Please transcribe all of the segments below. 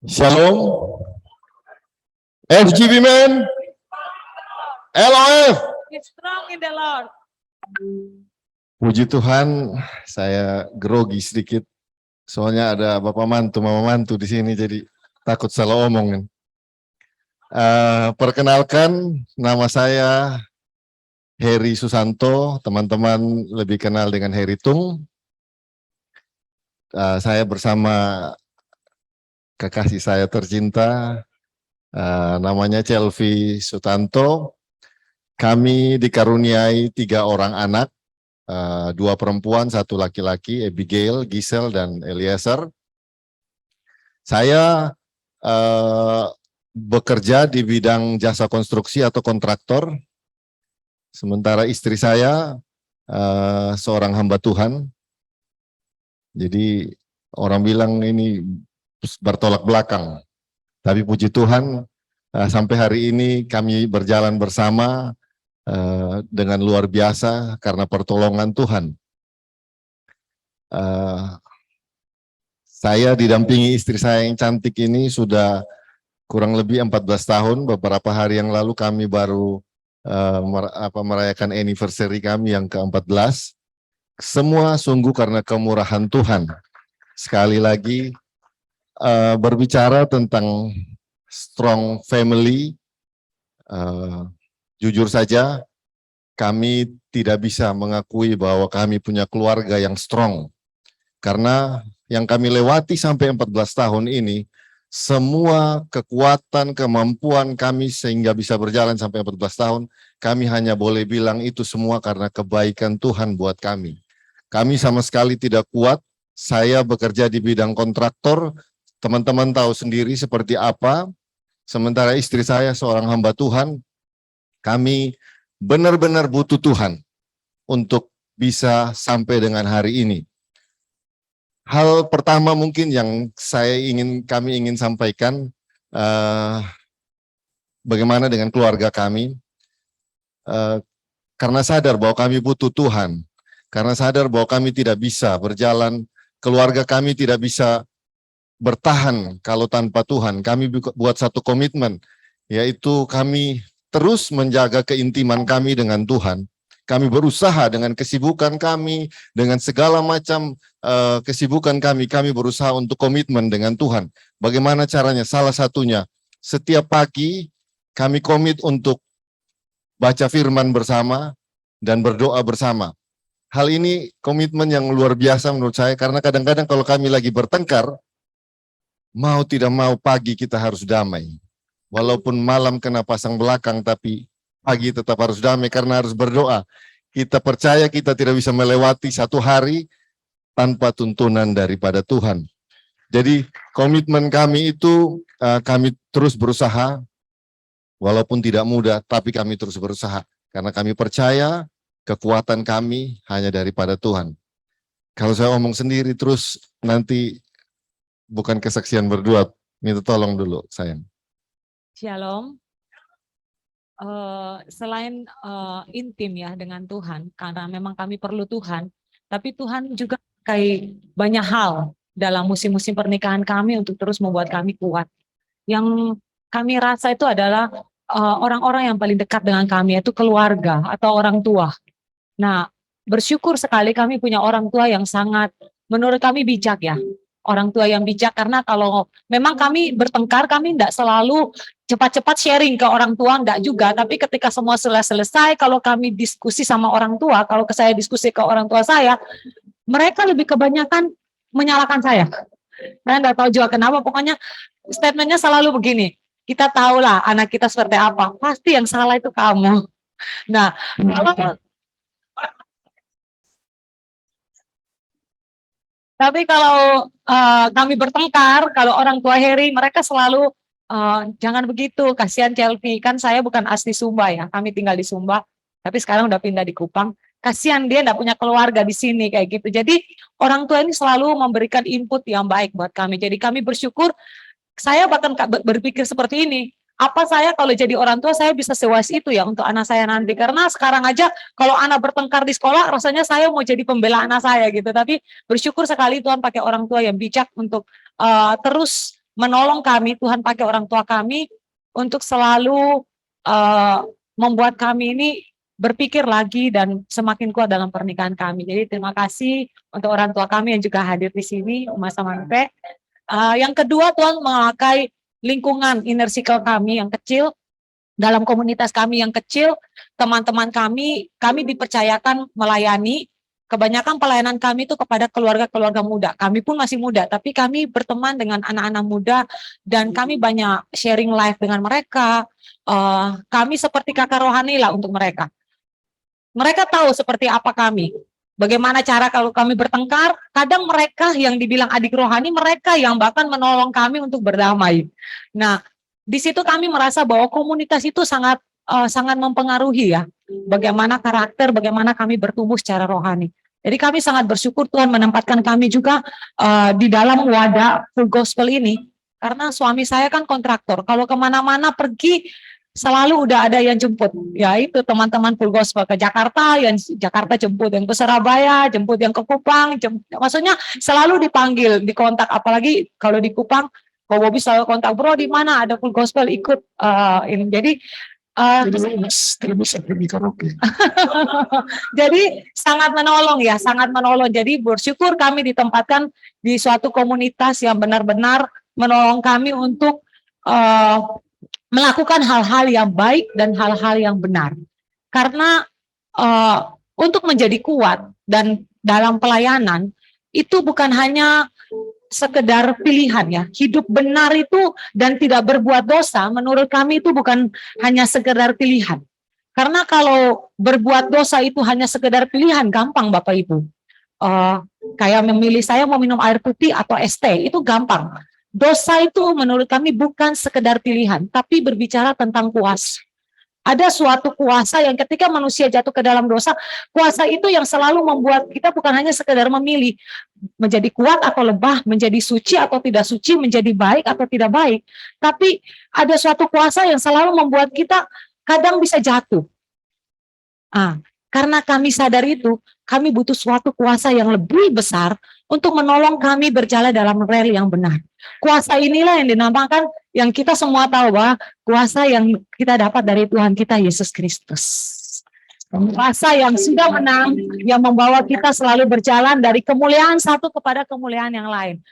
Shalom, FGB man, LOF. It's strong in the Lord. Puji Tuhan, saya grogi sedikit. Soalnya ada bapak mantu, mama mantu di sini, jadi takut salah omong. Perkenalkan, nama saya Heri Susanto, teman-teman lebih kenal dengan Heri Tung. Saya bersama kekasih saya tercinta, namanya Celvi Sutanto. Kami dikaruniai 3 orang anak, 2 perempuan, 1 laki-laki, Abigail, Giselle, dan Eliezer. Saya bekerja di bidang jasa konstruksi atau kontraktor, sementara istri saya seorang hamba Tuhan. Jadi orang bilang ini bertolak belakang, tapi puji Tuhan sampai hari ini kami berjalan bersama dengan luar biasa karena pertolongan Tuhan. Saya didampingi istri saya yang cantik ini sudah kurang lebih 14 tahun. Beberapa hari yang lalu kami baru merayakan anniversary kami yang ke-14. Semua sungguh karena kemurahan Tuhan. Sekali lagi berbicara tentang strong family, jujur saja kami tidak bisa mengakui bahwa kami punya keluarga yang strong. Karena yang kami lewati sampai 14 tahun ini, semua kekuatan, kemampuan kami sehingga bisa berjalan sampai 14 tahun, kami hanya boleh bilang itu semua karena kebaikan Tuhan buat kami. Kami sama sekali tidak kuat. Saya bekerja di bidang kontraktor, teman-teman tahu sendiri seperti apa. Sementara istri saya seorang hamba Tuhan, kami benar-benar butuh Tuhan untuk bisa sampai dengan hari ini. Hal pertama mungkin yang kami ingin sampaikan, bagaimana dengan keluarga kami, karena sadar bahwa kami butuh Tuhan, karena sadar bahwa kami tidak bisa berjalan, keluarga kami tidak bisa bertahan kalau tanpa Tuhan. Kami buat satu komitmen, yaitu kami terus menjaga keintiman kami dengan Tuhan. Kami berusaha dengan kesibukan kami, dengan segala macam kesibukan kami berusaha untuk komitmen dengan Tuhan. Bagaimana caranya? Salah satunya, setiap pagi kami komit untuk baca firman bersama dan berdoa bersama. Hal ini komitmen yang luar biasa menurut saya, karena kadang-kadang kalau kami lagi bertengkar, mau tidak mau pagi kita harus damai. Walaupun malam kena pasang belakang, tapi pagi tetap harus damai karena harus berdoa. Kita percaya kita tidak bisa melewati satu hari tanpa tuntunan daripada Tuhan. Jadi komitmen kami itu kami terus berusaha, walaupun tidak mudah, tapi kami terus berusaha. Karena kami percaya kekuatan kami hanya daripada Tuhan. Kalau saya omong sendiri terus nanti bukan kesaksian berdua, minta tolong dulu sayang. Shalom. Selain intim ya dengan Tuhan, karena memang kami perlu Tuhan, tapi Tuhan juga pakai banyak hal dalam musim-musim pernikahan kami untuk terus membuat kami kuat. Yang kami rasa itu adalah orang-orang yang paling dekat dengan kami, yaitu keluarga atau orang tua. Nah, bersyukur sekali kami punya orang tua yang sangat, menurut kami bijak ya. Orang tua yang bijak, karena kalau memang kami bertengkar, kami tidak selalu cepat-cepat sharing ke orang tua, enggak juga. Tapi ketika semua selesai, kalau kami diskusi sama orang tua, kalau saya diskusi ke orang tua saya, mereka lebih kebanyakan menyalahkan saya. Saya enggak tahu juga kenapa, pokoknya statementnya selalu begini, kita tahulah anak kita seperti apa, pasti yang salah itu kamu. Nah, tapi kalau kami bertengkar, kalau orang tua Heri, mereka selalu jangan begitu, kasihan Celvi, kan saya bukan asli Sumba ya, kami tinggal di Sumba, tapi sekarang udah pindah di Kupang. Kasihan dia enggak punya keluarga di sini kayak gitu. Jadi orang tua ini selalu memberikan input yang baik buat kami. Jadi kami bersyukur. Saya bahkan berpikir seperti ini. Apa saya kalau jadi orang tua saya bisa sewais itu ya untuk anak saya nanti, karena sekarang aja kalau anak bertengkar di sekolah rasanya saya mau jadi pembela anak saya gitu. Tapi bersyukur sekali Tuhan pakai orang tua yang bijak untuk terus menolong kami, Tuhan pakai orang tua kami untuk selalu membuat kami ini berpikir lagi dan semakin kuat dalam pernikahan kami. Jadi terima kasih untuk orang tua kami yang juga hadir di sini, Mas Samante. Yang kedua, Tuhan memakai lingkungan inner circle kami yang kecil, dalam komunitas kami yang kecil, teman-teman kami dipercayakan melayani. Kebanyakan pelayanan kami itu kepada keluarga-keluarga muda. Kami pun masih muda, tapi kami berteman dengan anak-anak muda dan kami banyak sharing life dengan mereka. Kami seperti kakak rohani lah untuk mereka. Mereka tahu seperti apa kami. Bagaimana cara kalau kami bertengkar, kadang mereka yang dibilang adik rohani, mereka yang bahkan menolong kami untuk berdamai. Nah, di situ kami merasa bahwa komunitas itu sangat mempengaruhi ya, bagaimana karakter, bagaimana kami bertumbuh secara rohani. Jadi kami sangat bersyukur Tuhan menempatkan kami juga di dalam wadah Full Gospel ini, karena suami saya kan kontraktor. Kalau kemana-mana pergi, selalu udah ada yang jemput, yaitu teman-teman Full Gospel ke Jakarta, yang Jakarta jemput, yang ke Surabaya, jemput yang ke Kupang, maksudnya selalu dipanggil, dikontak, apalagi kalau di Kupang, Ko Bobi selalu kontak, bro di mana ada Full Gospel ikut ini. Jadi jadi sangat menolong ya, sangat menolong. Jadi bersyukur kami ditempatkan di suatu komunitas yang benar-benar menolong kami untuk melakukan hal-hal yang baik dan hal-hal yang benar. Karena untuk menjadi kuat dan dalam pelayanan itu bukan hanya sekedar pilihan ya. Hidup benar itu dan tidak berbuat dosa menurut kami itu bukan hanya sekedar pilihan. Karena kalau berbuat dosa itu hanya sekedar pilihan, gampang Bapak Ibu. Kayak memilih saya mau minum air putih atau es teh, itu gampang. Dosa itu menurut kami bukan sekedar pilihan, tapi berbicara tentang kuasa. Ada suatu kuasa yang ketika manusia jatuh ke dalam dosa, kuasa itu yang selalu membuat kita bukan hanya sekedar memilih menjadi kuat atau lemah, menjadi suci atau tidak suci, menjadi baik atau tidak baik. Tapi ada suatu kuasa yang selalu membuat kita kadang bisa jatuh. Karena kami sadar itu, kami butuh suatu kuasa yang lebih besar untuk menolong kami berjalan dalam rel yang benar. Kuasa inilah yang dinamakan, yang kita semua tahu bahwa kuasa yang kita dapat dari Tuhan kita Yesus Kristus. Kuasa yang sudah menang, yang membawa kita selalu berjalan dari kemuliaan satu kepada kemuliaan yang lain.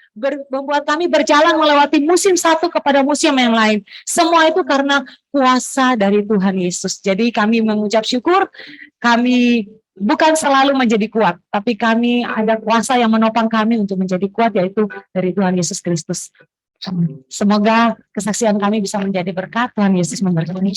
Membuat kami berjalan melewati musim satu kepada musim yang lain. Semua itu karena kuasa dari Tuhan Yesus. Jadi kami mengucap syukur, kami bukan selalu menjadi kuat, tapi kami ada kuasa yang menopang kami untuk menjadi kuat, yaitu dari Tuhan Yesus Kristus. Semoga kesaksian kami bisa menjadi berkat. Tuhan Yesus memberkati.